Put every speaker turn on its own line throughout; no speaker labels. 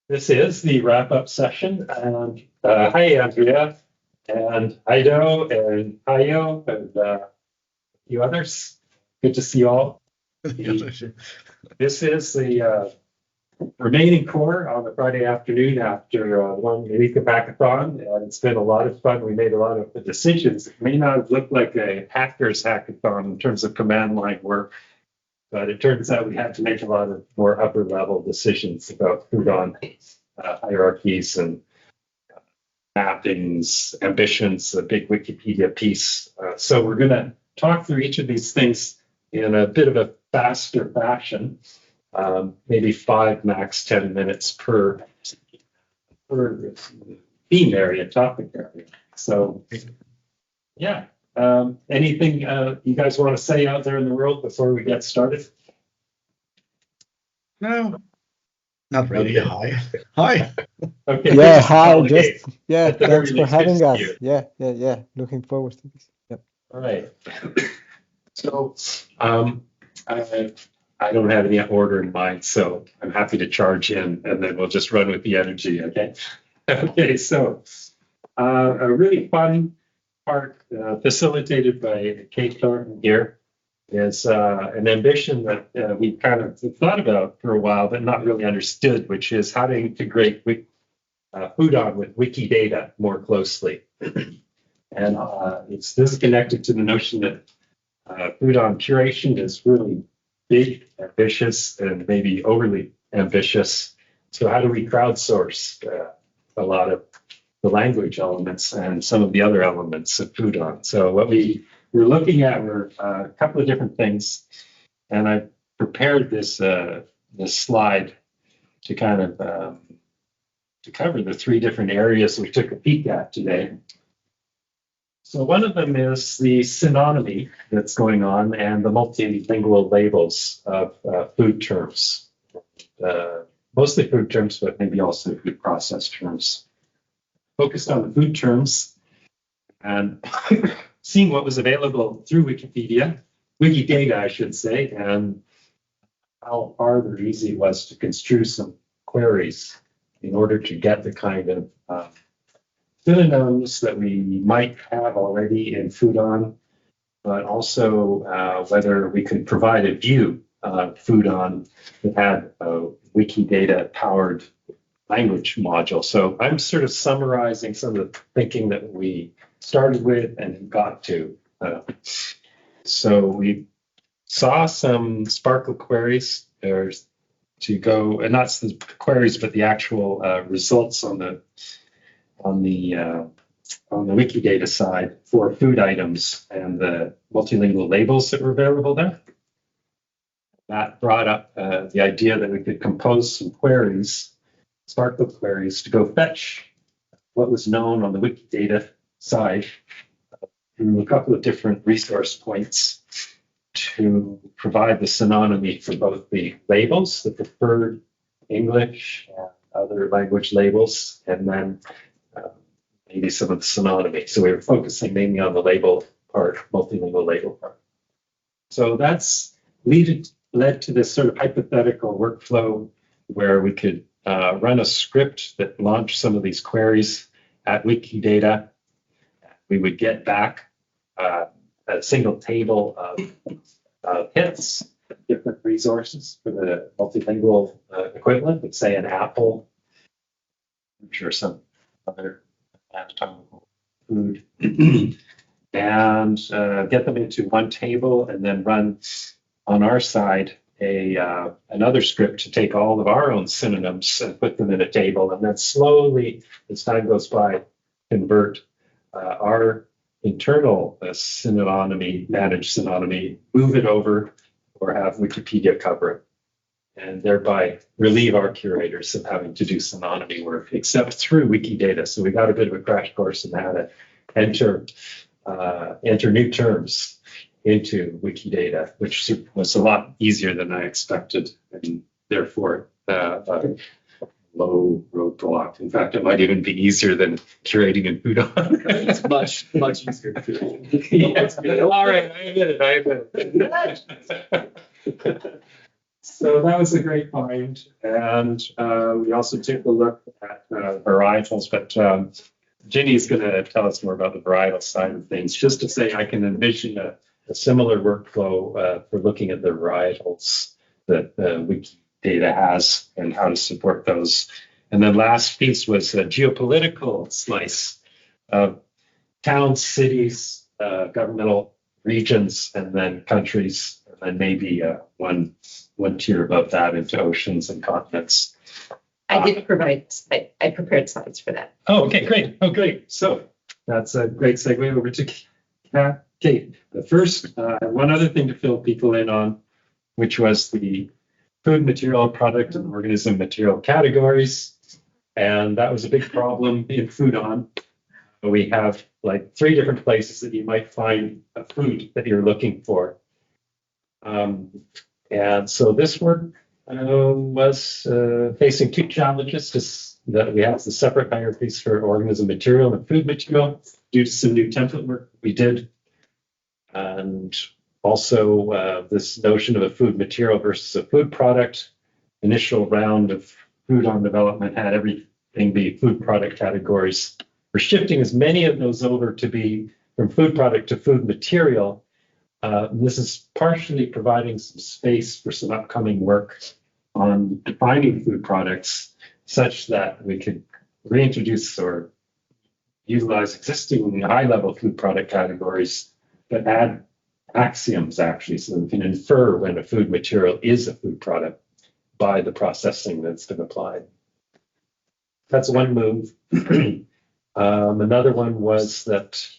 This is the wrap-up session, and hi Andrea, and Ido, and Hayo, and a few others. Good to see you all. This is the remaining core on a Friday afternoon after 1 week of Hackathon, and it's been a lot of fun. We made a lot of decisions. It may not look like a hacker's hackathon in terms of command line work, but it turns out we had to make a lot of more upper level decisions about FoodOn hierarchies and mappings, ambitions, a big Wikipedia piece. So we're going to talk through each of these things in a bit of a faster fashion, maybe 5, max 10 minutes per theme area, topic area. So yeah. Anything you guys want to say out there in the world before we get started?
No, not really.
Okay.
Hi.
Okay.
Yeah, hi.
Just
Thanks for having us. Yeah. Looking forward to this. Yep.
All right. So I don't have any order in mind, so I'm happy to charge in, and then we'll just run with the energy. Okay. Okay. So a really fun part facilitated by Kate Thornton here is an ambition that we've kind of thought about for a while, but not really understood, which is how to integrate FoodOn with Wikidata more closely. And this is connected to the notion that FoodOn curation is really big, ambitious, and maybe overly ambitious. So how do we crowdsource a lot of the language elements and some of the other elements of FoodOn? So what we're looking at were a couple of different things, and I prepared this slide to kind of to cover the 3 different areas we took a peek at today. So one of them is the synonymy that's going on and the multilingual labels of food terms, mostly food terms, but maybe also food process terms. Focused on the food terms and seeing what was available through Wikidata, I should say, and how hard or easy it was to construe some queries in order to get the kind of synonyms that we might have already in FoodOn, but also whether we could provide a view of FoodOn that had a Wikidata-powered language module. So I'm sort of summarizing some of the thinking that we started with and got to. So we saw some Sparkle queries to go, and not the queries, but the actual results on the Wikidata side for food items and the multilingual labels that were available there. That brought up the idea that we could compose some queries, Sparkle queries, to go fetch what was known on the Wikidata side through a couple of different resource points to provide the synonymy for both the labels, the preferred English and other language labels, and then maybe some of the synonymy. So we were focusing mainly on the label part, multilingual label part. So that's led to this sort of hypothetical workflow where we could run a script that launched some of these queries at Wikidata. We would get back a single table of hits, different resources for the multilingual equivalent, let's say an apple, or some other anatomical food, and get them into one table, and then run on our side another script to take all of our own synonyms and put them in a table, and then slowly, as time goes by, convert our internal synonymy, managed synonymy, move it over, or have Wikipedia cover it, and thereby relieve our curators of having to do synonymy work, except through Wikidata. So we got a bit of a crash course in how to enter new terms into Wikidata, which was a lot easier than I expected, and therefore a low roadblock. In fact, it might even be easier than curating in FoodOn.
It's much easier to curate.
Yeah. All right, I admit it. So that was a great find. And we also took a look at varietals, but Ginny's going to tell us more about the varietal side of things. Just to say, I can envision a similar workflow for looking at the varietals that Wikidata has and how to support those. And then last piece was a geopolitical slice of towns, cities, governmental regions, and then countries, and then maybe one tier above that into oceans and continents.
I did provide, I prepared slides for that.
Oh, okay, great. Oh, great. So that's a great segue over to Kate. The first, one other thing to fill people in on, which was the food material, product, and organism material categories. And that was a big problem in FoodOn. We have like 3 different places that you might find a food that you're looking for. And so this work was facing 2 challenges, that we have the separate hierarchies for organism material and food material due to some new template work we did. And also this notion of a food material versus a food product. Initial round of FoodOn development had everything be food product categories. We're shifting as many of those over to be from food product to food material. This is partially providing some space for some upcoming work on defining food products such that we could reintroduce or utilize existing high-level food product categories, but add axioms actually, so that we can infer when a food material is a food product by the processing that's been applied. That's one move. Another one was that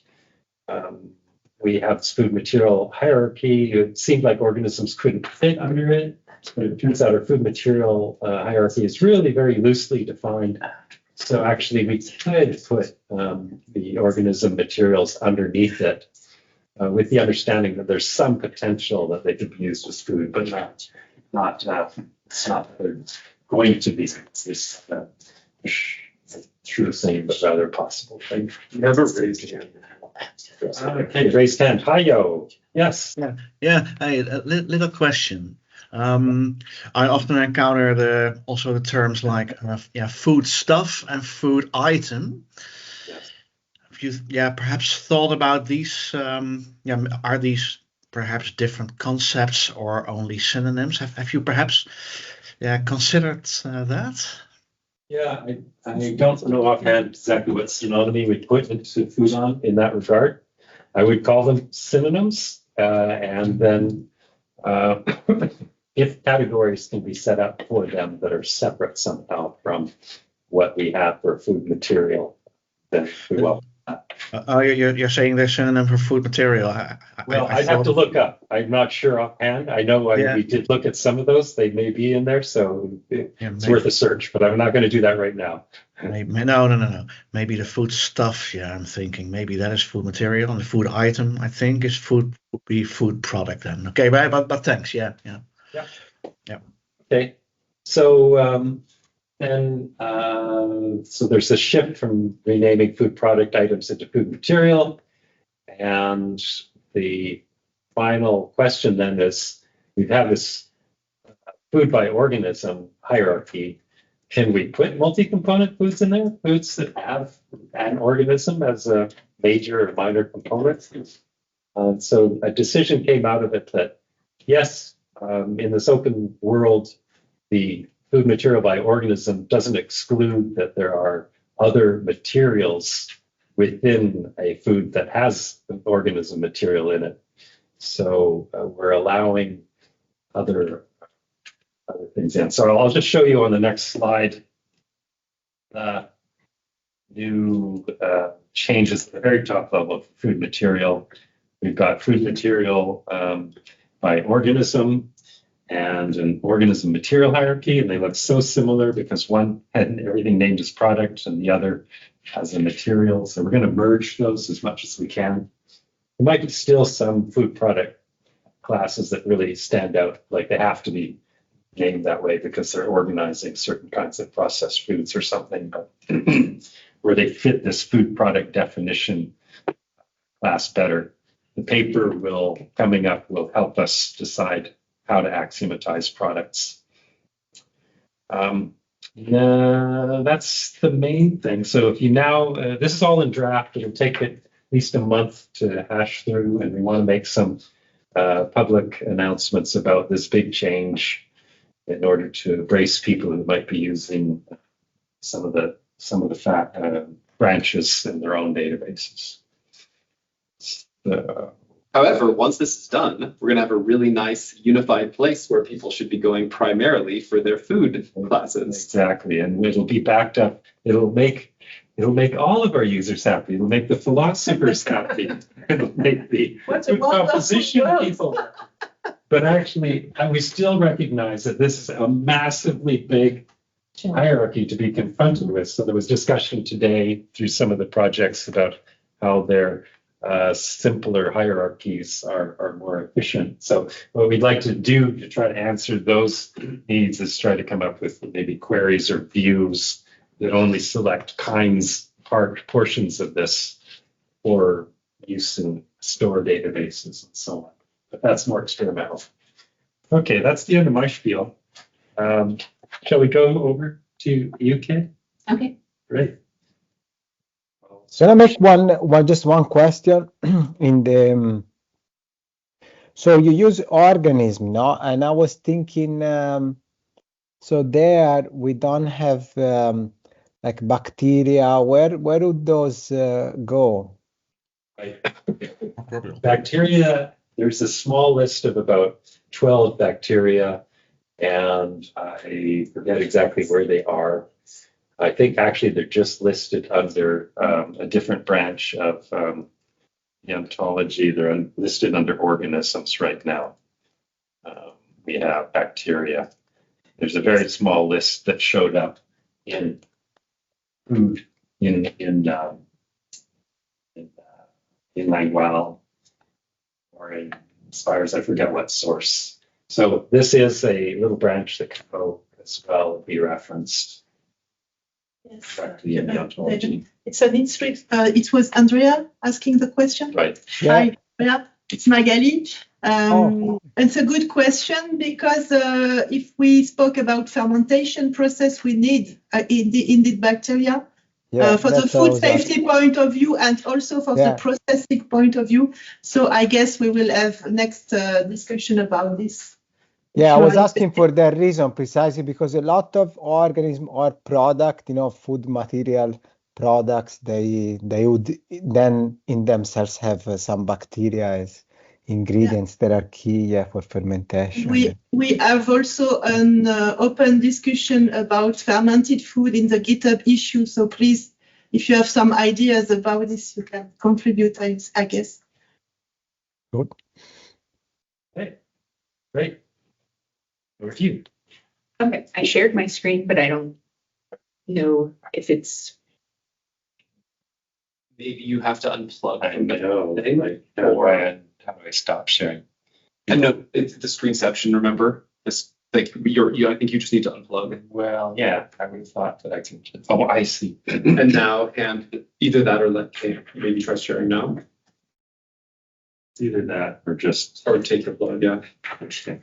we have this food material hierarchy. It seemed like organisms couldn't fit under it, but it turns out our food material hierarchy is really very loosely defined. So actually we could put the organism materials underneath it with the understanding that there's some potential that they could be used as food, but not it's not going to be this true thing, but rather possible thing.
Never raised your hand.
Okay, raised hand. Hi-yo. Yes.
Yeah. Hey, a little question. I often encounter also the terms like food stuff and food item.
Yes.
Have you perhaps thought about these? Are these perhaps different concepts or only synonyms? Have you perhaps considered that?
Yeah, I don't know offhand exactly what synonymy we put into FoodOn in that regard. I would call them synonyms, and then if categories can be set up for them that are separate somehow from what we have for food material, then we will.
You're saying they're synonym for food material.
I'd have to look up. I'm not sure offhand. I know we did look at some of those. They may be in there, so it's worth a search, but I'm not going to do that right now.
No. Maybe the food stuff. Yeah, I'm thinking maybe that is food material, and the food item, I think, would be food product then. Okay, but thanks. Yeah.
Okay, so so there's a shift from renaming food product items into food material, and the final question then is, we have this food by organism hierarchy. Can we put multi-component foods in there? Foods that have an organism as a major or minor component? So a decision came out of it that, yes, in this open world, the food material by organism doesn't exclude that there are other materials within a food that has an organism material in it. So we're allowing other things in. So I'll just show you on the next slide new changes at the very top level of food material. We've got food material by organism and an organism material hierarchy, and they look so similar because one had everything named as product and the other as a material. So we're going to merge those as much as we can. There might be still some food product classes that really stand out, like they have to be named that way because they're organizing certain kinds of processed foods or something, but where they fit this food product definition class better. The paper coming up will help us decide how to axiomatize products. That's the main thing. So if you now, this is all in draft, it'll take it at least a month to hash through, and we want to make some public announcements about this big change in order to brace people who might be using some of the branches in their own databases.
However, once this is done, we're going to have a really nice unified place where people should be going primarily for their food classes.
Exactly, and it'll be backed up. It'll make all of our users happy. It'll make the philosophers happy. It'll make the food composition people happy. But actually, we still recognize that this is a massively big hierarchy to be confronted with. So there was discussion today through some of the projects about how their simpler hierarchies are more efficient. So what we'd like to do to try to answer those needs is try to come up with maybe queries or views that only select portions of this for use in store databases and so on. But that's more experimental. Okay, that's the end of my spiel. Shall we go over to UK?
Okay.
Great.
Can I make just one question in the so you use organism, no? And I was thinking so there we don't have like bacteria. Where would those go?
Right. Bacteria, there's a small list of about 12 bacteria, and I forget exactly where they are. I think actually they're just listed under a different branch of the ontology. They're listed under organisms right now. We have bacteria. There's a very small list that showed up in food in Langwell or in Spires. I forget what source. So this is a little branch that can go as well, be referenced.
Yes.
Directly in the ontology.
It's an interest. It was Andrea asking the question.
Right.
Yeah.
Hi, Andrea. It's Magali.
Oh.
It's a good question because if we spoke about fermentation process, we need indeed bacteria for the food safety point of view and also for the processing point of view. So I guess we will have next discussion about this.
Yeah, I was asking for that reason precisely because a lot of organism or product, food material products, they would then in themselves have some bacteria as ingredients that are key for fermentation.
We have also an open discussion about fermented food in the GitHub issue. So please, if you have some ideas about this, you can contribute, I guess.
Good.
Okay, great. Over to you.
Okay, I shared my screen, but I don't know if it's.
Maybe you have to unplug.
I know. How do I stop sharing?
And no, it's the screenception. Remember, it's like I think you just need to unplug.
Well, yeah, I would have thought that I can. Oh, I see.
And now, and either that or maybe try sharing now.
It's either that or just
take your plug. Yeah.
Okay.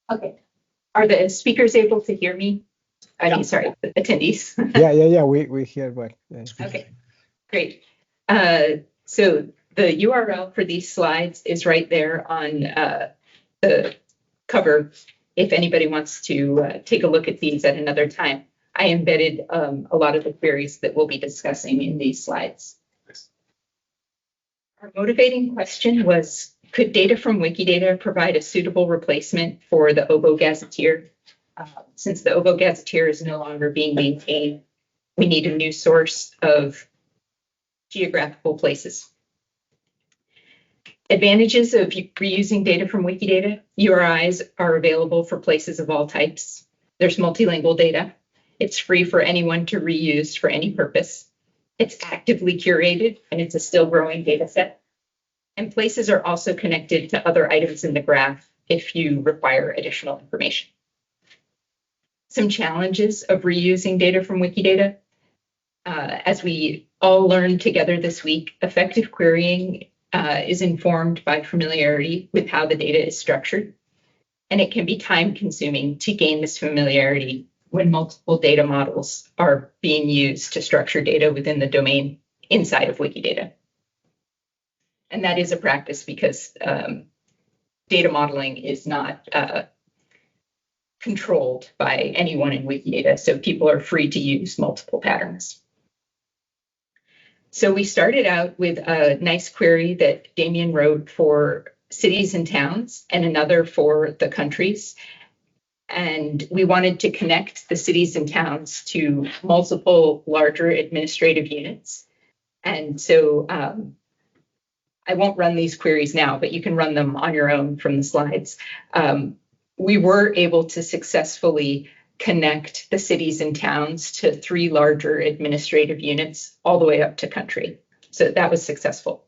Okay. Are the speakers able to hear me? I mean, sorry, the attendees.
Yeah. We hear well. Yeah.
Okay, great. So the URL for these slides is right there on the cover. If anybody wants to take a look at these at another time, I embedded a lot of the queries that we'll be discussing in these slides. Our motivating question was, could data from Wikidata provide a suitable replacement for the OBO Gazetteer? Since the OBO Gazetteer is no longer being maintained, we need a new source of geographical places. Advantages of reusing data from Wikidata: URIs are available for places of all types. There's multilingual data. It's free for anyone to reuse for any purpose. It's actively curated, and it's a still growing data set. And places are also connected to other items in the graph, if you require additional information. Some challenges of reusing data from Wikidata. As we all learned together this week, effective querying is informed by familiarity with how the data is structured, and it can be time-consuming to gain this familiarity when multiple data models are being used to structure data within the domain inside of Wikidata. And that is a practice because data modeling is not controlled by anyone in Wikidata, so people are free to use multiple patterns. So we started out with a nice query that Damien wrote for cities and towns and another for the countries. And we wanted to connect the cities and towns to multiple larger administrative units. And so I won't run these queries now, but you can run them on your own from the slides. We were able to successfully connect the cities and towns to 3 larger administrative units all the way up to country. So that was successful.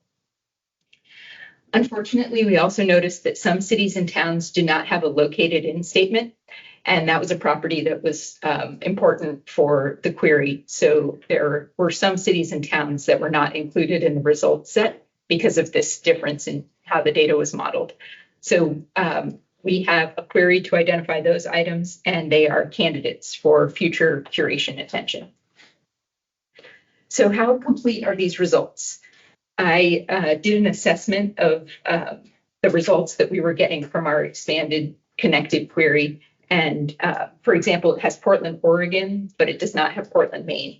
Unfortunately, we also noticed that some cities and towns do not have a located in statement, and that was a property that was important for the query. So there were some cities and towns that were not included in the results set because of this difference in how the data was modeled. So we have a query to identify those items, and they are candidates for future curation attention. So how complete are these results? I did an assessment of the results that we were getting from our expanded connected query. And for example, it has Portland, Oregon, but it does not have Portland, Maine.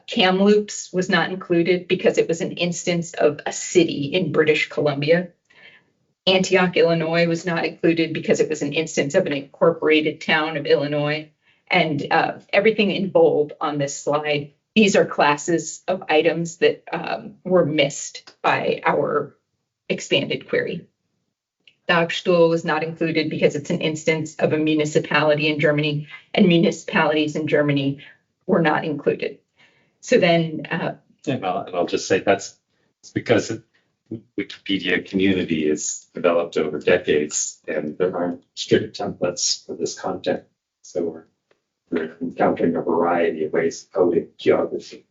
Kamloops was not included because it was an instance of a city in British Columbia. Antioch, Illinois was not included because it was an instance of an incorporated town of Illinois. And everything in bold on this slide, these are classes of items that were missed by our expanded query. Dagstuhl was not included because it's an instance of a municipality in Germany, and municipalities in Germany were not included. So then,
and I'll just say it's because the Wikipedia community is developed over decades, and there aren't strict templates for this content. So we're encountering a variety of ways of coding geography.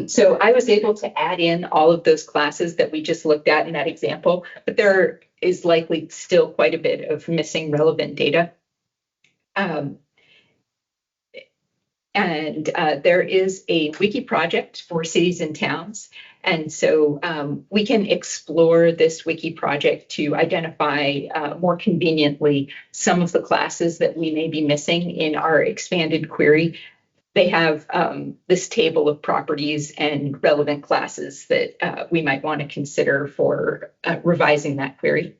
So I was able to add in all of those classes that we just looked at in that example, but there is likely still quite a bit of missing relevant data. There is a wiki project for cities and towns. And so we can explore this wiki project to identify more conveniently some of the classes that we may be missing in our expanded query. They have this table of properties and relevant classes that we might want to consider for revising that query.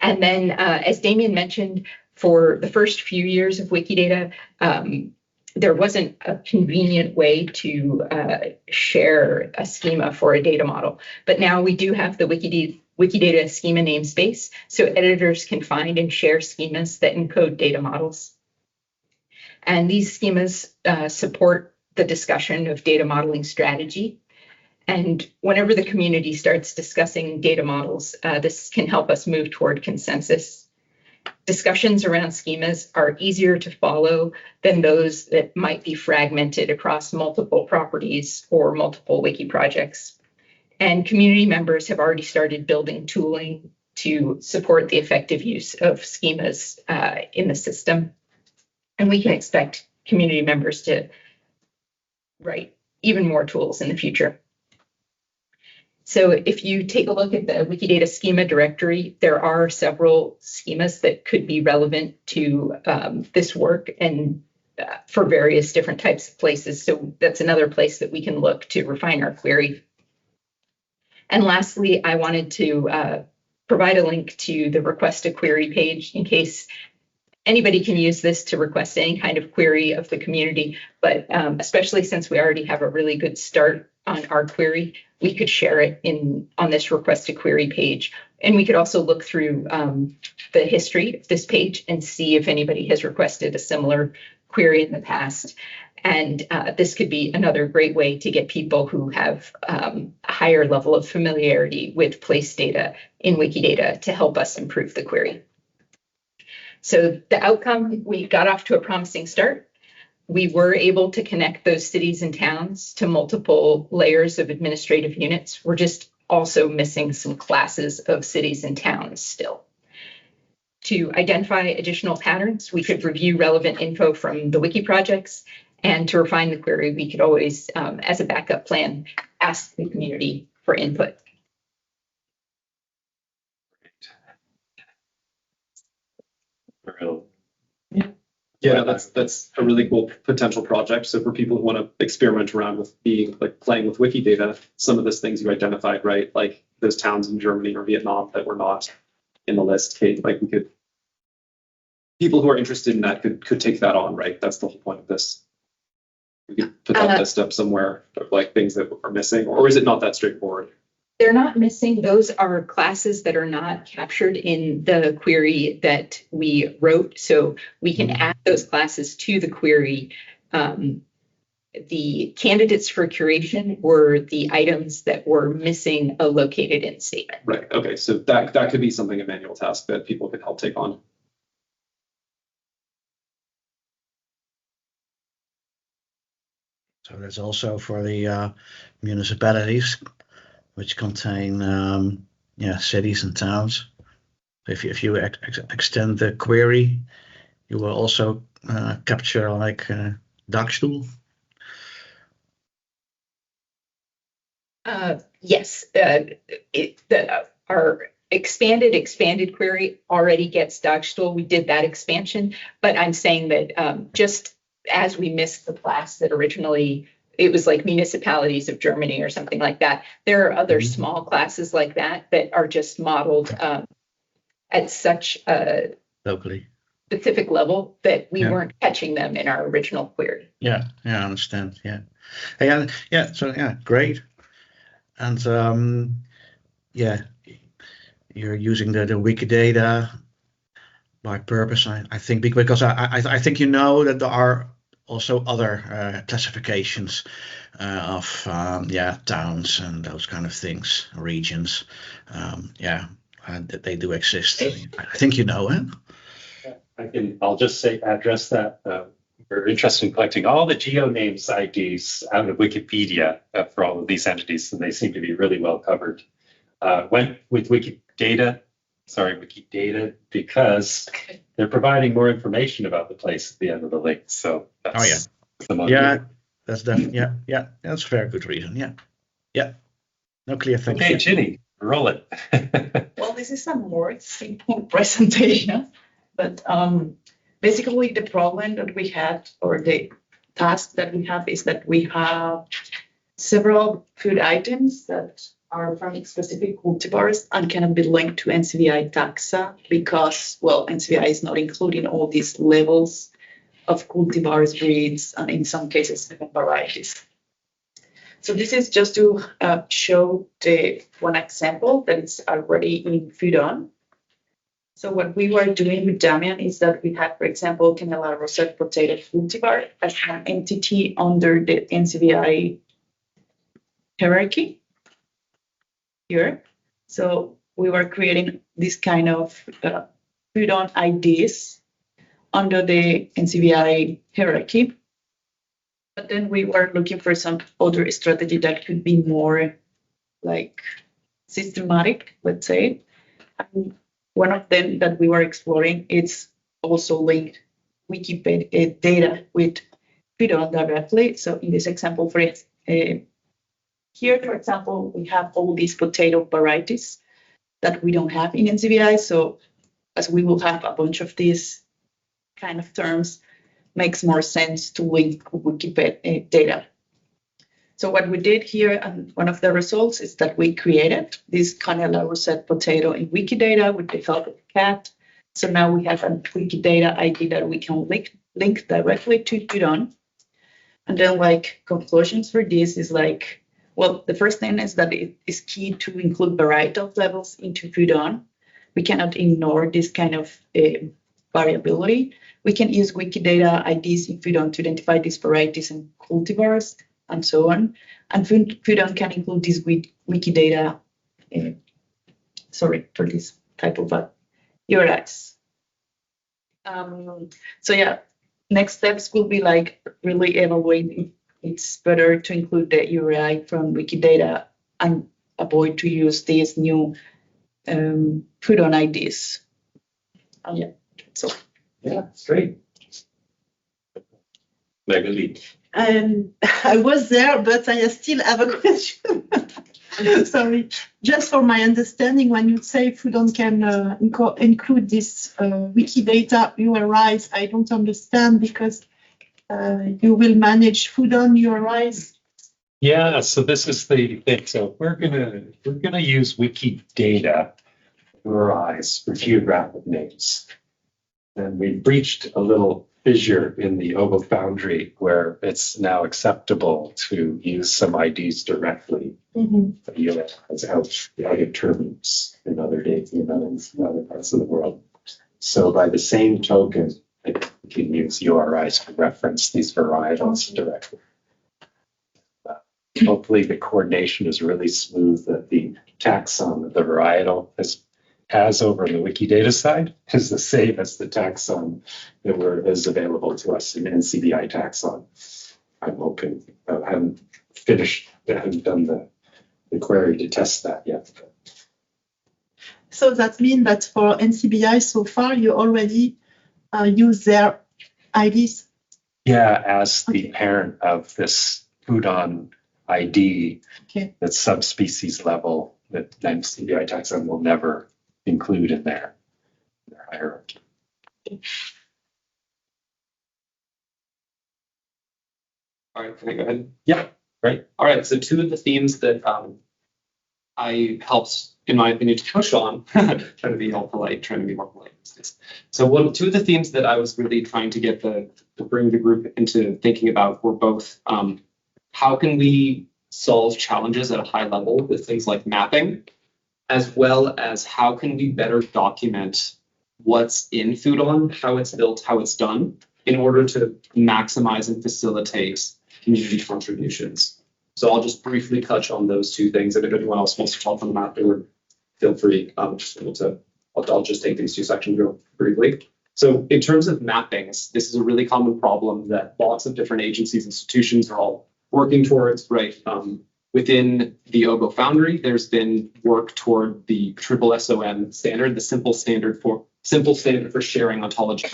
And then, as Damien mentioned, for the first few years of Wikidata, there wasn't a convenient way to share a schema for a data model. But now we do have the Wikidata schema namespace, so editors can find and share schemas that encode data models. And these schemas support the discussion of data modeling strategy. And whenever the community starts discussing data models, this can help us move toward consensus. Discussions around schemas are easier to follow than those that might be fragmented across multiple properties or multiple wiki projects. And community members have already started building tooling to support the effective use of schemas in the system. And we can expect community members to write even more tools in the future. So if you take a look at the Wikidata schema directory, there are several schemas that could be relevant to this work and for various different types of places. So that's another place that we can look to refine our query. And lastly, I wanted to provide a link to the request a query page in case anybody can use this to request any kind of query of the community, but especially since we already have a really good start on our query, we could share it on this request a query page. And we could also look through the history of this page and see if anybody has requested a similar query in the past. And this could be another great way to get people who have a higher level of familiarity with place data in Wikidata to help us improve the query. So the outcome, we got off to a promising start. We were able to connect those cities and towns to multiple layers of administrative units. We're just also missing some classes of cities and towns still. To identify additional patterns, we could review relevant info from the wiki projects, and to refine the query, we could always, as a backup plan, ask the community for input.
Yeah, that's a really cool potential project. So for people who want to experiment around with playing with Wikidata, some of those things you identified, right? Like those towns in Germany or Vietnam that were not in the list, Kate, like people who are interested in that could take that on, right? That's the whole point of this. We could put that list up somewhere of like things that are missing, or is it not that straightforward?
They're not missing. Those are classes that are not captured in the query that we wrote. So we can add those classes to the query. The candidates for curation were the items that were missing a located in statement.
Right. Okay. So that could be something, a manual task that people could help take on.
So that's also for the municipalities, which contain cities and towns. If you extend the query, you will also capture like dagstoel.
Yes, our expanded query already gets dagstoel. We did that expansion, but I'm saying that just as we missed the class that originally, it was like municipalities of Germany or something like that. There are other small classes like that that are just modeled at such a
locally
specific level that we weren't catching them in our original query.
Yeah, I understand. Yeah. So great. And you're using the Wikidata by purpose, I think, because I think you know that there are also other classifications of towns and those kind of things, regions. That they do exist. I think you know it.
I'll just address that. We're interested in collecting all the geonames IDs out of Wikipedia for all of these entities, and they seem to be really well covered. Went with Wikidata because they're providing more information about the place at the end of the link. So that's
that's definitely that's a very good reason. Yeah. No, clear. Thank you.
Okay, Ginny, roll it.
Well, this is a more simple presentation, but basically the problem that we had, or the task that we have, is that we have several food items that are from specific cultivars and cannot be linked to NCBI taxa because, well, NCBI is not including all these levels of cultivars, breeds, and in some cases even varieties. So this is just to show the one example that is already in FoodOn. So what we were doing with Damian is that we had, for example, Canela rosette potato cultivar as an entity under the NCBI hierarchy here. So we were creating this kind of FoodOn IDs under the NCBI hierarchy. But then we were looking for some other strategy that could be more like systematic, let's say. And one of them that we were exploring is also linked Wikipedia data with FoodOn directly. So in this example, here, for example, we have all these potato varieties that we don't have in NCBI. So as we will have a bunch of these kind of terms, makes more sense to link Wikipedia data. So what we did here, and one of the results is that we created this Canela rosette potato in Wikidata with the help of cat. So now we have a Wikidata ID that we can link directly to FoodOn. And then like conclusions for this is like, well, the first thing is that it is key to include varietal levels into FoodOn. We cannot ignore this kind of variability. We can use Wikidata IDs in FoodOn to identify these varieties and cultivars and so on. And FoodOn can include this Wikidata, for this type of URIs. So yeah, next steps will be like really evaluate if it's better to include the URI from Wikidata and avoid to use these new FoodOn IDs. Yeah, so.
Yeah, great. Magali.
I was there, but I still have a question. Sorry. Just for my understanding, when you say FoodOn can include this Wikidata URIs, I don't understand because you will manage FoodOn URIs.
Yeah, so this is the thing. So we're gonna use Wikidata URIs for geographic names. And we breached a little fissure in the OBO boundary where it's now acceptable to use some IDs directly. As out terms in other dates in other parts of the world. So by the same token, we can use URIs to reference these varietals directly. Hopefully the coordination is really smooth, that the taxon of the varietal has over on the Wikidata side is the same as the taxon that is available to us in NCBI taxon. I'm hoping. I haven't done the query to test that yet.
So that means that for NCBI so far, you already use their IDs?
Yeah, as the parent of this FoodOn ID, that's subspecies level, that NCBI taxon will never include in their hierarchy.
All right, can I go ahead?
Yeah, great.
All right, so two of the themes that I helped, in my opinion, to push on, trying to be all polite, trying to be more polite these days. So two of the themes that I was really trying to get to bring the group into thinking about were both how can we solve challenges at a high level with things like mapping, as well as how can we better document what's in FoodOn, how it's built, how it's done, in order to maximize and facilitate community contributions. So I'll just briefly touch on those two things, and if anyone else wants to talk on the mapping, feel free. I'll just take these two sections real briefly. So in terms of mappings, this is a really common problem that lots of different agencies, institutions are all working towards, right? Within the OBO Foundry, there's been work toward the SSOM standard, the simple standard for sharing ontology.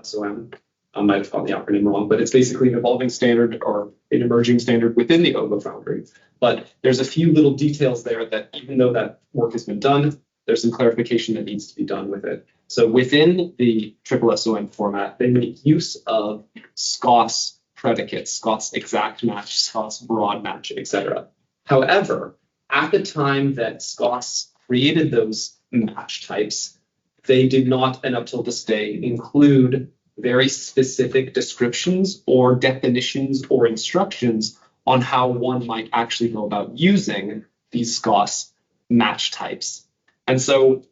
SOM. I might have gotten the acronym wrong, but it's basically an evolving standard or an emerging standard within the OBO Foundry. But there's a few little details there that, even though that work has been done, there's some clarification that needs to be done with it. So within the SSOM format, they make use of SCOS predicates, SCOS exact match, SCOS broad match, etc. However, at the time that SCOS created those match types, they did not, and up till this day, include very specific descriptions or definitions or instructions on how one might actually go about using these SCOS match types. And so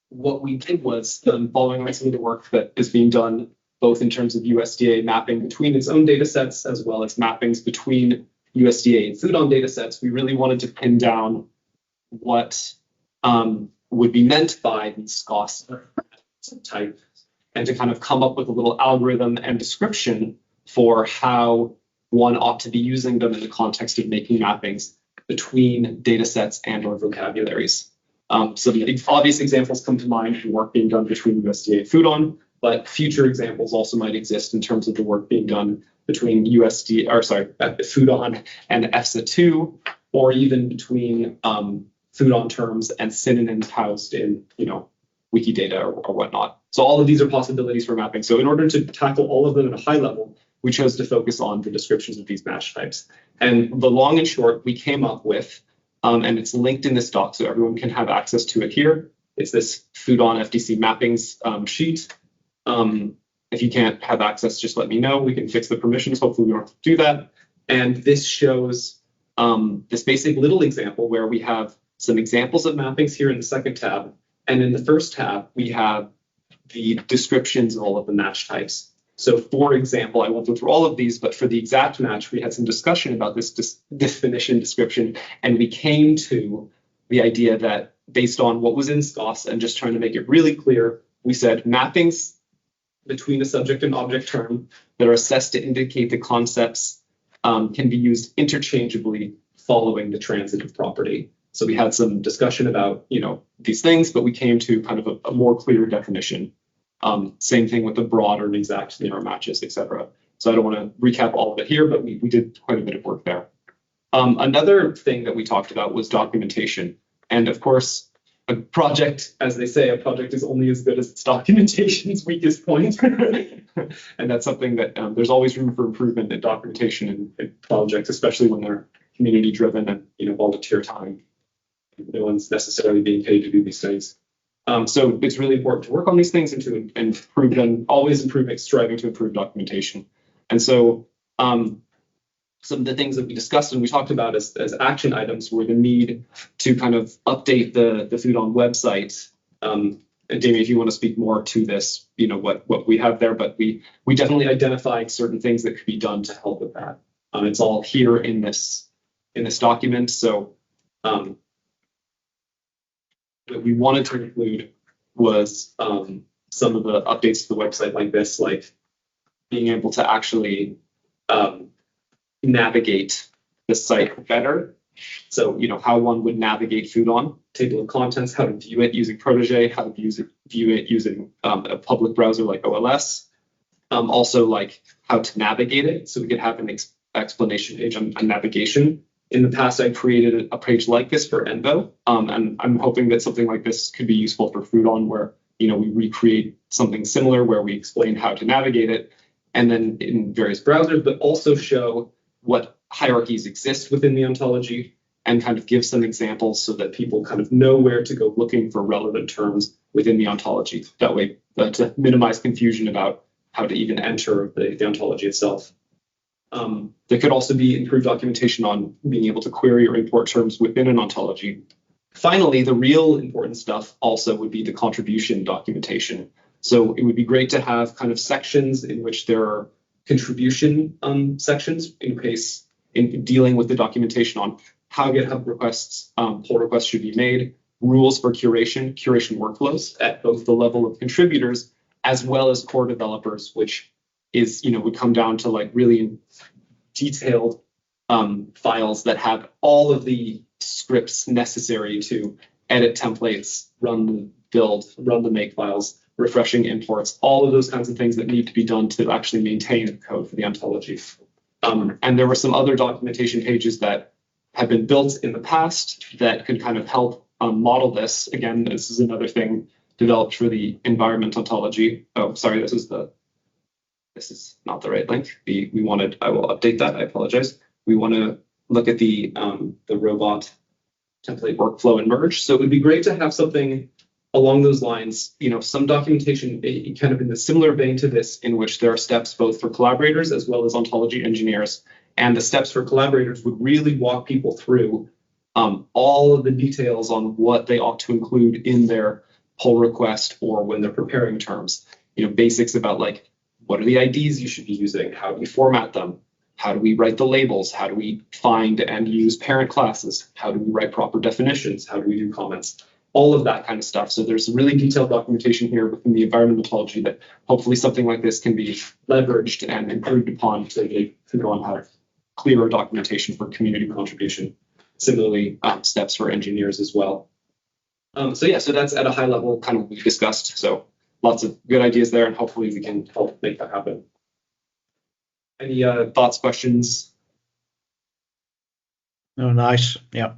what we did was, following on some of the work that is being done, both in terms of USDA mapping between its own data sets, as well as mappings between USDA and FoodOn data sets, we really wanted to pin down what would be meant by these SCOS type, and to kind of come up with a little algorithm and description for how one ought to be using them in the context of making mappings between data sets and or vocabularies. So the obvious examples come to mind from work being done between USDA and FoodOn, but future examples also might exist in terms of the work being done between FoodOn and EFSA2, or even between FoodOn terms and synonyms housed in, Wikidata or whatnot. So all of these are possibilities for mapping. So in order to tackle all of them at a high level, we chose to focus on the descriptions of these match types. And the long and short, we came up with, and it's linked in this doc so everyone can have access to it here. It's this FoodOn FDC mappings sheet. If you can't have access, just let me know. We can fix the permissions. Hopefully we don't have to do that. And this shows this basic little example where we have some examples of mappings here in the second tab. And in the first tab, we have the descriptions of all of the match types. So for example, I won't go through all of these, but for the exact match, we had some discussion about this definition description, and we came to the idea that based on what was in SCOS and just trying to make it really clear, we said mappings between a subject and object term that are assessed to indicate the concepts can be used interchangeably following the transitive property. So we had some discussion about, these things, but we came to kind of a more clear definition. Same thing with the broad or exact narrow matches, etc. So I don't want to recap all of it here, but we did quite a bit of work there. Another thing that we talked about was documentation. And of course, a project, as they say, a project is only as good as its documentation's weakest point. And that's something that there's always room for improvement in documentation in projects, especially when they're community driven and volunteer time. No one's necessarily being paid to do these things. So it's really important to work on these things and to improve them, always improving, striving to improve documentation. And so some of the things that we discussed and we talked about as action items were the need to kind of update the FoodOn website. And Damien, if you want to speak more to this, what we have there, but we definitely identified certain things that could be done to help with that. It's all here in this document. So what we wanted to include was some of the updates to the website like this, like being able to actually navigate the site better. So, how one would navigate FoodOn, table of contents, how to view it using Protege, how to view it using a public browser like OLS. Also, like how to navigate it. So we could have an explanation page on navigation. In the past, I created a page like this for Envo, and I'm hoping that something like this could be useful for FoodOn, where we recreate something similar where we explain how to navigate it, and then in various browsers, but also show what hierarchies exist within the ontology and kind of give some examples so that people kind of know where to go looking for relevant terms within the ontology. That way, to minimize confusion about how to even enter the ontology itself. There could also be improved documentation on being able to query or import terms within an ontology. Finally, the real important stuff also would be the contribution documentation. So it would be great to have kind of sections in which there are contribution sections in dealing with the documentation on how GitHub requests, pull requests should be made, rules for curation workflows at both the level of contributors as well as core developers, which is, would come down to like really detailed files that have all of the scripts necessary to edit templates, run the build, run the make files, refreshing imports, all of those kinds of things that need to be done to actually maintain the code for the ontology. And there were some other documentation pages that have been built in the past that could kind of help model this. Again, this is another thing developed for the environment ontology. Oh, sorry, this is not the right link. I will update that, I apologize. We want to look at the robot template workflow and merge. So it would be great to have something along those lines, some documentation kind of in the similar vein to this, in which there are steps both for collaborators as well as ontology engineers. And the steps for collaborators would really walk people through all of the details on what they ought to include in their pull request or when they're preparing terms. Basics about like, what are the IDs you should be using? How do we format them? How do we write the labels? How do we find and use parent classes? How do we write proper definitions? How do we do comments? All of that kind of stuff. So there's really detailed documentation here within the environment ontology that hopefully something like this can be leveraged and improved upon to go on have clearer documentation for community contribution. Similarly, steps for engineers as well. So that's at a high level kind of what we discussed. So lots of good ideas there, and hopefully we can help make that happen. Any thoughts, questions?
Oh, nice. Yeah.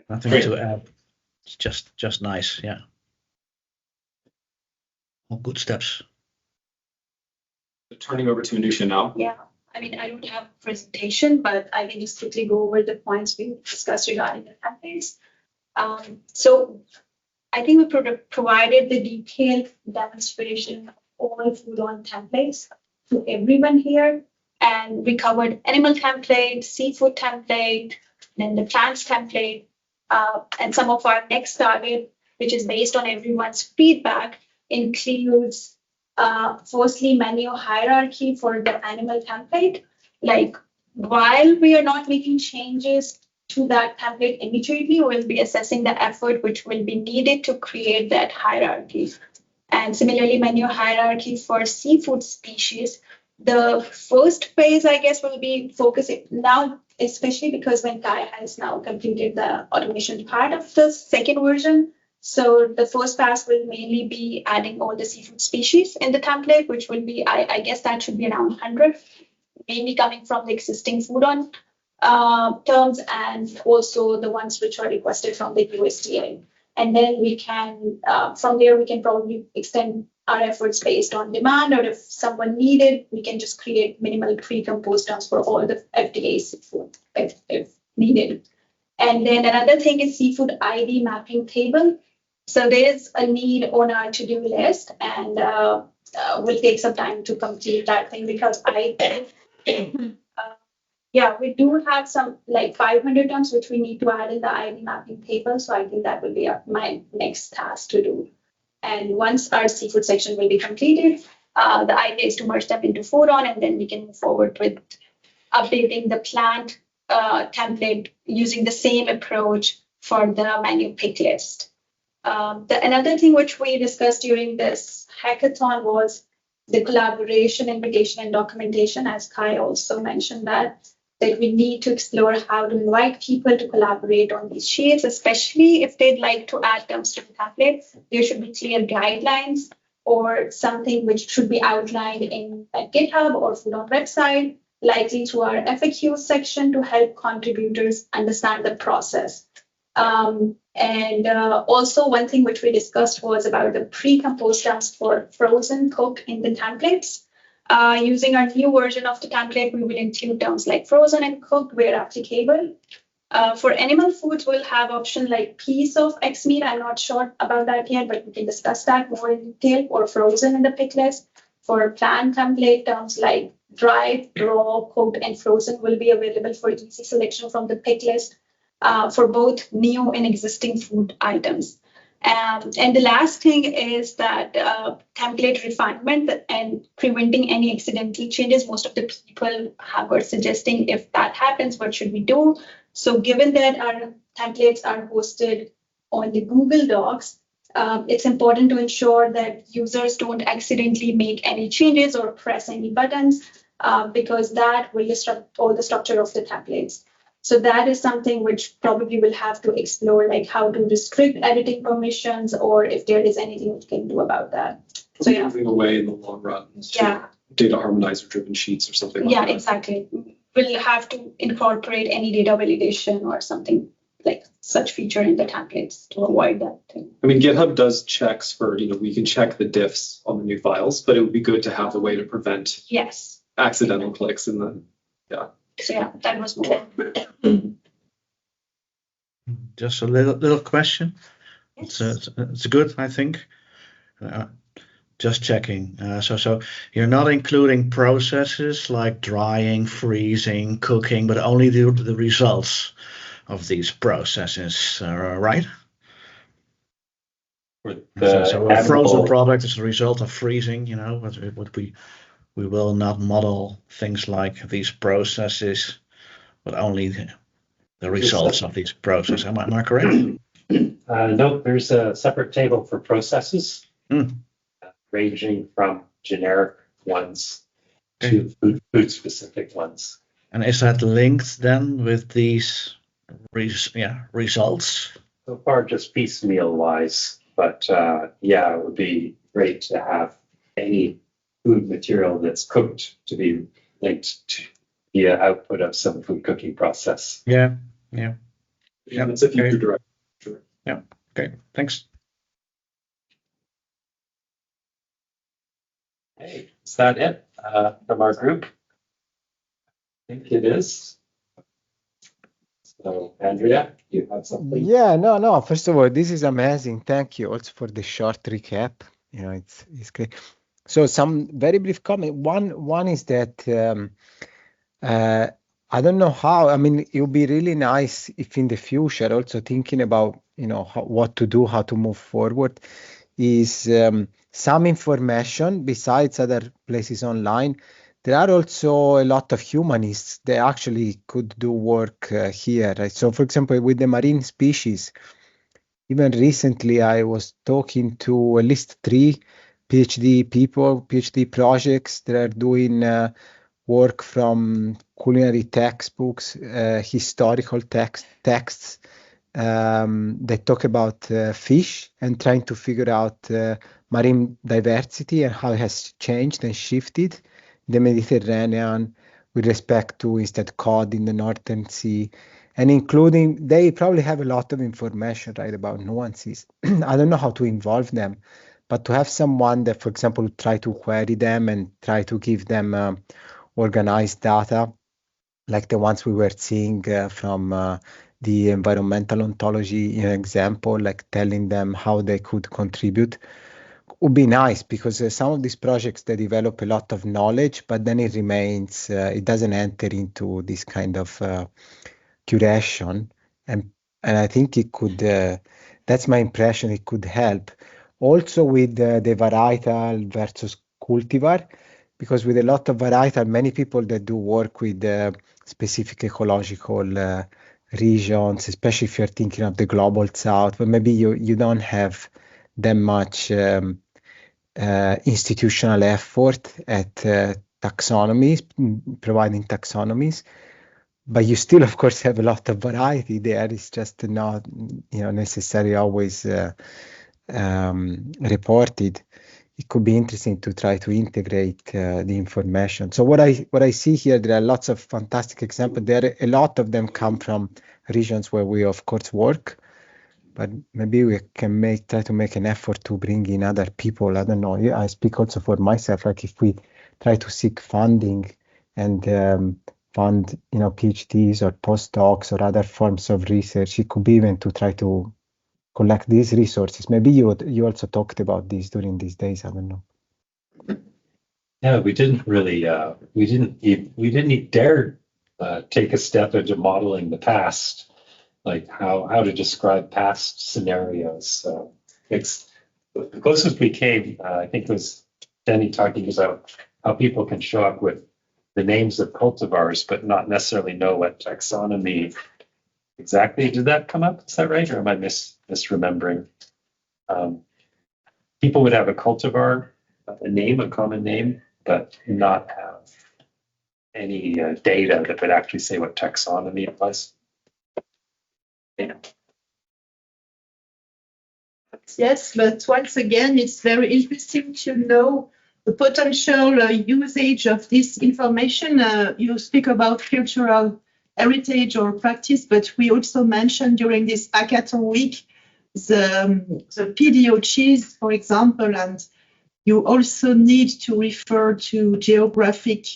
Nothing
Great.
to add. It's just nice. Yeah. All good steps.
Turning over to Anusha now.
Yeah, I don't have a presentation, but I can just quickly go over the points we discussed regarding the templates. So I think we provided the detailed demonstration of all FoodOn templates to everyone here. And we covered animal template, seafood template, then the plants template, and some of our next target which is based on everyone's feedback, includes firstly menu hierarchy for the animal template. Like while we are not making changes to that template immediately, we'll be assessing the effort which will be needed to create that hierarchy. And similarly, menu hierarchy for seafood species. The first phase, I guess, will be focusing now, especially because when Kai has now completed the automation part of the second version. So the first pass will mainly be adding all the seafood species in the template, which will be, I guess that should be around 100, mainly coming from the existing FoodOn terms and also the ones which are requested from the USDA. And then we can, from there, we can probably extend our efforts based on demand, or if someone needed, we can just create minimal pre-composed terms for all the FDA seafood if needed. And then another thing is seafood ID mapping table. So there's a need on our to-do list, and we'll take some time to complete that thing because yeah, we do have some like 500 terms which we need to add in the ID mapping table. So I think that will be my next task to do. And once our seafood section will be completed, the idea is to merge them into FoodOn, and then we can move forward with updating the plant template using the same approach for the menu pick list. Another thing which we discussed during this hackathon was the collaboration, invitation, and documentation, as Kai also mentioned that we need to explore how to invite people to collaborate on these sheets, especially if they'd like to add terms to the template. There should be clear guidelines or something which should be outlined in a GitHub or FoodOn website, likely through our FAQ section to help contributors understand the process. Also one thing which we discussed was about the pre-composed terms for frozen, cooked in the templates. Using our new version of the template, we will include terms like frozen and cooked where applicable. For animal foods, we'll have option like piece of X meat. I'm not sure about that yet, but we can discuss that more in detail, or frozen in the pick list. For plant template, terms like dried, raw, cooked, and frozen will be available for easy selection from the pick list for both new and existing food items. And the last thing is that template refinement and preventing any accidental changes. Most of the people were suggesting if that happens, what should we do? So given that our templates are hosted on the Google Docs, it's important to ensure that users don't accidentally make any changes or press any buttons because that will disrupt all the structure of the templates. So that is something which probably will have to explore, like how to restrict editing permissions, or if there is anything we can do about that. So yeah,
moving away in the long run to data harmonizer driven sheets or something like that. Yeah,
exactly. We'll have to incorporate any data validation or something like such feature in the templates to avoid that thing.
I mean, GitHub does checks for, we can check the diffs on the new files, but it would be good to have a way to prevent accidental clicks in the,
So yeah, that was more.
Just a little question.
Yes.
It's good, I think. Just checking. So you're not including processes like drying, freezing, cooking, but only the results of these processes, right? So a frozen product is a result of freezing. But we will not model things like these processes, but only the results of these processes. Am I correct?
No, there's a separate table for processes, ranging from generic ones to food-specific ones.
And is that linked then with these results?
So far, just piecemeal-wise, but it would be great to have any food material that's cooked to be linked to the output of some food cooking process.
Yeah,
that's a future direction. Sure.
Yeah. Okay. Thanks.
Hey, is that it from our group? I think it is. So, Andrea, you have something?
Yeah, no. First of all, this is amazing. Thank you also for the short recap. It's great. So some very brief comment. One is that I don't know how. I mean, it would be really nice if in the future, also thinking about, what to do, how to move forward, is some information besides other places online. There are also a lot of humanists that actually could do work here, right? So, for example, with the marine species, even recently I was talking to at least 3 PhD people, PhD projects that are doing work from culinary textbooks, historical texts that talk about fish and trying to figure out marine diversity and how it has changed and shifted in the Mediterranean with respect to instead cod in the Northern Sea, and including they probably have a lot of information, right, about nuances. I don't know how to involve them, but to have someone that, for example, try to query them and try to give them organized data, like the ones we were seeing from the environmental ontology example, like telling them how they could contribute, would be nice, because some of these projects, they develop a lot of knowledge, but then it remains, it doesn't enter into this kind of curation, and I think it could. That's my impression. It could help also with the varietal versus cultivar, because with a lot of varietal, many people that do work with specific ecological regions, especially if you're thinking of the global south, but maybe you don't have that much institutional effort at taxonomies, providing taxonomies. But you still, of course, have a lot of variety there. It's just not, necessarily always reported. It could be interesting to try to integrate the information. So what I see here, there are lots of fantastic examples. A lot of them come from regions where we, of course, work. But maybe we can try to make an effort to bring in other people. I don't know. Yeah, I speak also for myself. Like if we try to seek funding and fund, PhDs or postdocs or other forms of research, it could be even to try to collect these resources. Maybe you also talked about this during these days. I don't know.
Yeah, we didn't really, we didn't dare take a step into modeling the past, like how to describe past scenarios. It's the closest we came, I think, was Danny talking about how people can show up with the names of cultivars, but not necessarily know what taxonomy exactly. Did that come up? Is that right? Or am I misremembering? People would have a cultivar, a common name, but not have any data that would actually say what taxonomy it was. Yeah.
Yes, but once again, it's very interesting to know the potential usage of this information. You speak about cultural heritage or practice, but we also mentioned during this hackathon week the PDO cheese, for example, and you also need to refer to geographic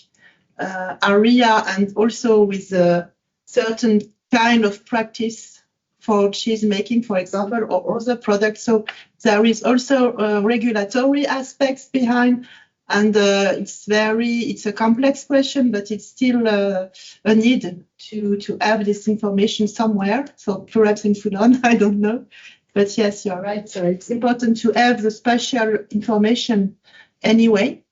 area and also with a certain kind of practice for cheese making, for example, or other products. So there is also regulatory aspects behind, and it's a complex question, but it's still a need to have this information somewhere. So perhaps in FoodOn, I don't know. But yes, you're right. So it's important to have the spatial information anyway.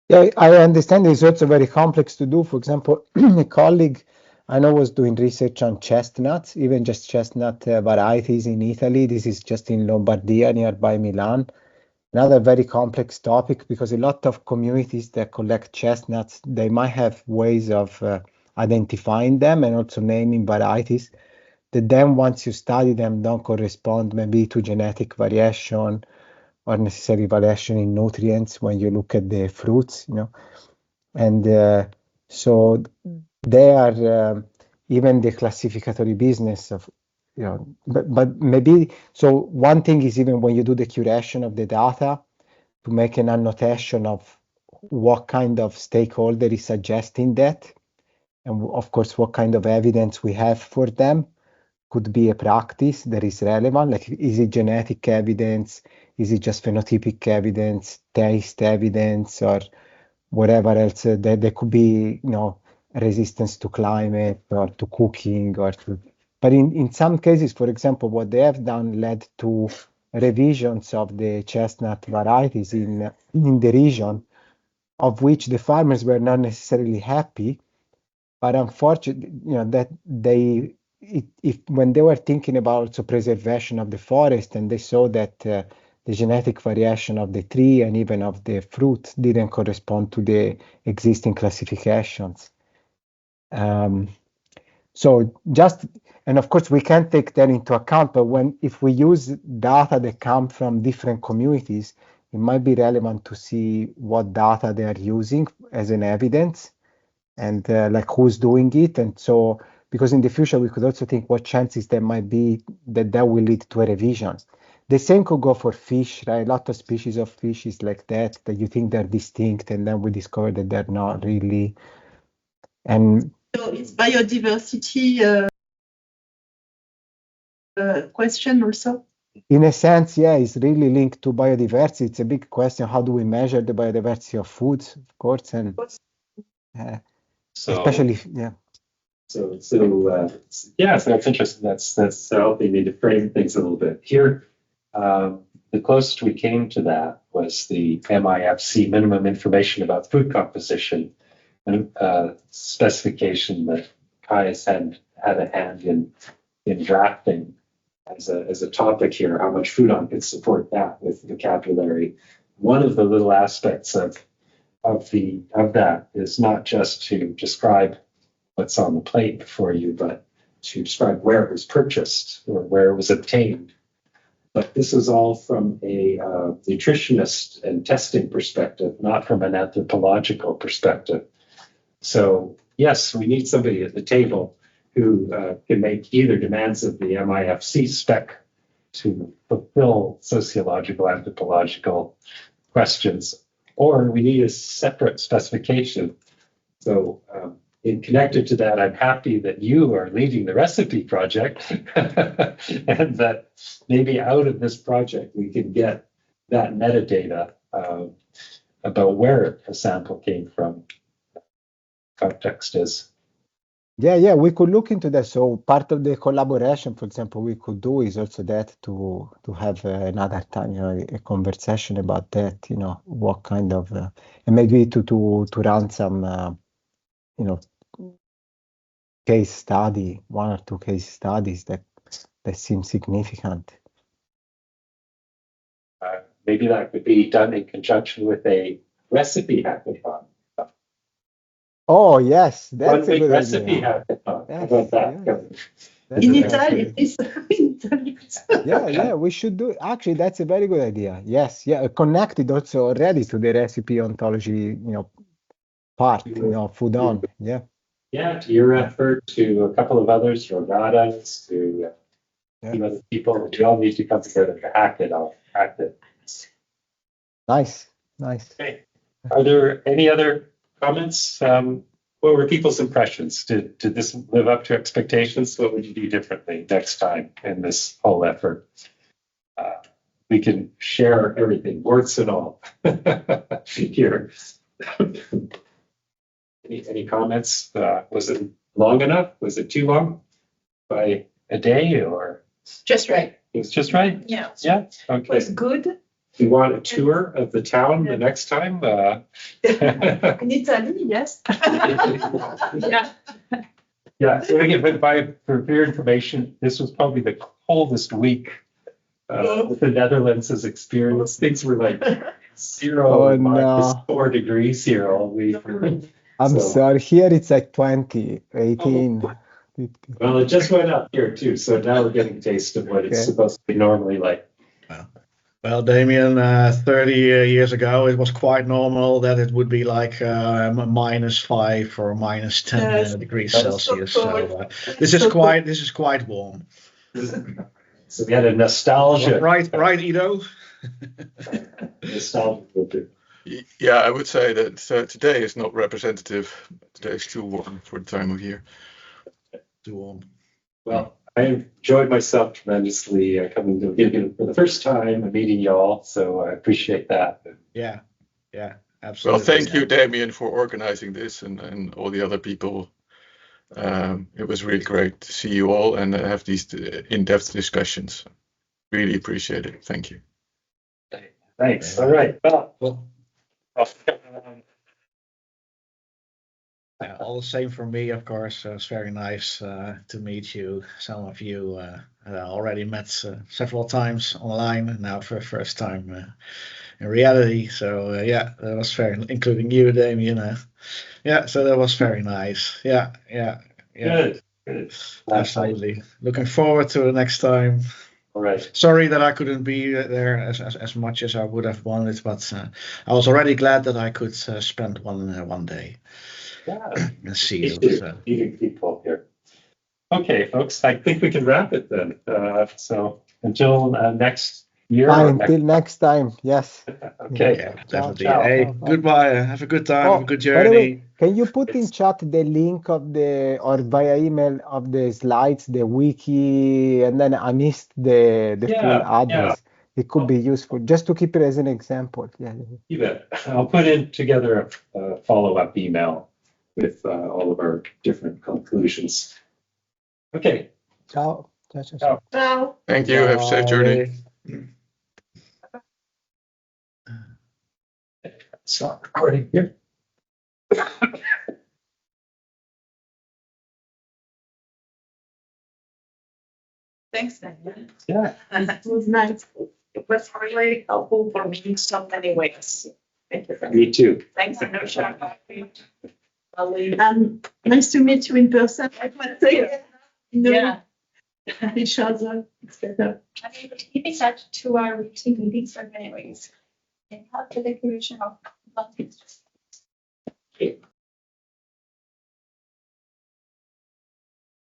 Yeah, I understand it's also very complex to do. For example, a colleague I know was doing research on chestnuts, even just chestnut varieties in Italy. This is just in Lombardia, nearby Milan. Another very complex topic, because a lot of communities that collect chestnuts, they might have ways of identifying them and also naming varieties that then, once you study them, don't correspond maybe to genetic variation or necessary variation in nutrients when you look at the fruits, and so they are even the classificatory business of, but maybe, so one thing is, even when you do the curation of the data, to make an annotation of what kind of stakeholder is suggesting that, and of course what kind of evidence we have for them, could be a practice that is relevant. Like, is it genetic evidence? Is it just phenotypic evidence, taste evidence, or whatever else? There could be, resistance to climate or to cooking or to. But in some cases, for example, what they have done led to revisions of the chestnut varieties in the region, of which the farmers were not necessarily happy. But unfortunately, that if when they were thinking about the preservation of the forest and they saw that the genetic variation of the tree and even of the fruit didn't correspond to the existing classifications. And of course we can't take that into account, but if we use data that come from different communities, it might be relevant to see what data they are using as an evidence and like who's doing it. And so, because in the future we could also think what chances there might be that will lead to a revision. The same could go for fish, right? A lot of species of fish is like that you think they're distinct and then we discover that they're not really. And
so it's biodiversity question also?
In a sense, yeah, it's really linked to biodiversity. It's a big question. How do we measure the biodiversity of foods, of course, and especially, yeah.
So that's interesting. That's helping me to frame things a little bit. Here, the closest we came to that was the MIFC, minimum information about food composition, and specification that Kai has had a hand in drafting as a topic here, how much FoodOn could support that with vocabulary. One of the little aspects of that is not just to describe what's on the plate before you, but to describe where it was purchased or where it was obtained. But this is all from a nutritionist and testing perspective, not from an anthropological perspective. So yes, we need somebody at the table who can make either demands of the MIFC spec to fulfill sociological, anthropological questions, or we need a separate specification. So in connected to that, I'm happy that you are leading the recipe project and that maybe out of this project, we can get that metadata about where a sample came from, context is.
Yeah, we could look into that. So part of the collaboration, for example, we could do is also that to have another time, a conversation about that, what kind of, and maybe to run some, case study, 1 or 2 case studies that seem significant.
Maybe that could be done in conjunction with a recipe hackathon.
Oh yes, that's a good
recipe
idea.
hackathon.
Yes,
How about that?
Yes.
In Italy, it's in Italy.
Yeah, we should do. Actually, that's a very good idea. Yes, yeah, connected also already to the recipe ontology, part, FoodOn. Yeah.
Yeah, to your effort, to a couple of others, Rogata's, to a few other people. We all need to come together to hack it.
Nice.
Okay. Are there any other comments? What were people's impressions? Did this live up to expectations? What would you do differently next time in this whole effort? We can share everything, warts and all, here. Any comments? Was it long enough? Was it too long? By a day or?
Just right.
It was just right?
Yeah.
Yeah, okay.
Was good.
You want a tour of the town the next time?
In Italy, yes.
Yeah.
Yeah, so again, for your information, this was probably the coldest week with the Netherlands' experience. Things were like 0 and -4 degrees here all week.
I'm sorry, here it's like 20, 18.
Oh. Well, it just went up here too, so now we're getting a taste of what it's supposed to be normally like.
Well, Damien, 30 years ago, it was quite normal that it would be like -5 or -10 degrees Celsius. So this is quite warm.
So we had a nostalgia.
Right, Ido?
Nostalgia will do.
Yeah, I would say that today is not representative. Today is too warm for the time of year.
Too warm.
Well, I enjoyed myself tremendously coming to Wageningen for the first time and meeting y'all, so I appreciate that.
Yeah. absolutely.
Well, thank you, Damien, for organizing this and all the other people. It was really great to see you all and have these in-depth discussions. Really appreciate it. Thank you.
Thanks. All right. Well,
all the same for me, of course. It's very nice to meet you. Some of you already met several times online, and now for the first time in reality. So yeah, that was very, including you, Damien. Yeah, so that was very nice. Yeah.
good.
Absolutely. Looking forward to the next time.
All right.
Sorry that I couldn't be there as much as I would have wanted, but I was already glad that I could spend one day.
Yeah.
And see
Me
you.
too. Meeting people here. Okay, folks, I think we can wrap it then. So until next year.
Until next time. Yes.
Okay.
Yeah,
Ciao,
definitely.
ciao,
Hey,
ciao, ciao.
goodbye. Have a good time. Have a good
By the way,
journey.
can you put in chat the link of the, or via email of the slides, the wiki, and then I missed the full address. It could be useful just to keep it as an example. Yeah.
You bet. I'll put in together a follow-up email with all of our different conclusions. Okay.
Ciao. Ciao, ciao, ciao.
Ciao.
Ciao.
Thank you. Have a safe journey.
Stop recording here.
Thanks, Daniel.
Yeah.
It was nice.
It was really helpful for me in so many ways. Thank you.
Me too.
Thanks, Anusha.
Nice to meet you in person. I must say,
Yeah.
each other. It's better.
I mean, keep in touch to our routine meetings for many ways. And have the declaration of